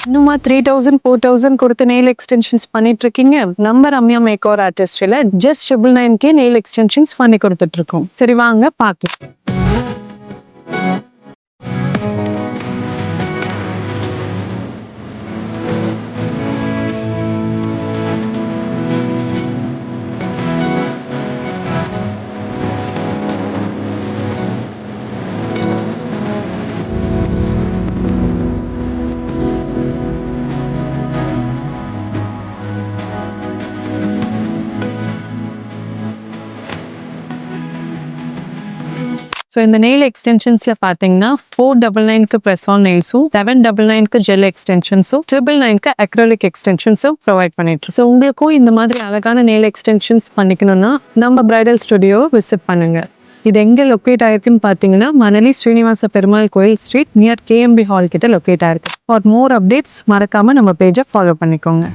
இன்னுமா 3000 4000 கொடுத்து nail extensions பண்ணிட்டு இருக்கீங்க? நம்ம ரம்யா மேக்கோவர் ஆர்டிஸ்ட்ல ஜஸ்ட் 999K நெயில் எக்ஸ்டென்ஷன்ஸ் பண்ணி கொடுத்துட்டு இருக்கோம். சரி வாங்க பார்க்கலாம். ஸோ இந்த நெயில் எக்ஸ்டென்ஷன்ஸில் பார்த்தீங்கன்னா 499க்கு ப்ரெஸ் ஆன் நெயில்ஸும் 799க்கு ஜெல் எக்ஸ்டென்ஷன்ஸும் 999க்கு அக்ரலிக் எக்ஸ்டென்ஷன்ஸும் ப்ரொவைட் பண்ணிட்டு. ஸோ உங்களுக்கும் இந்த மாதிரி அழகான நெயில் எக்ஸ்டென்ஷன்ஸ் பண்ணிக்கணும்னா நம்ம பிரைடல் ஸ்டுடியோ விசிட் பண்ணுங்க. இது எங்கே லொக்கேட் ஆயிருக்குன்னு பார்த்தீங்கன்னா மணலி ஸ்ரீனிவாச பெருமாள் கோயில் ஸ்ட்ரீட் நியர் KMB ஹால் கிட்ட லொக்கேட் ஆயிருக்கு. ஃபார் மோர் அப்டேட்ஸ் மறக்காம நம்ம பேஜை ஃபாலோ பண்ணிக்கோங்க.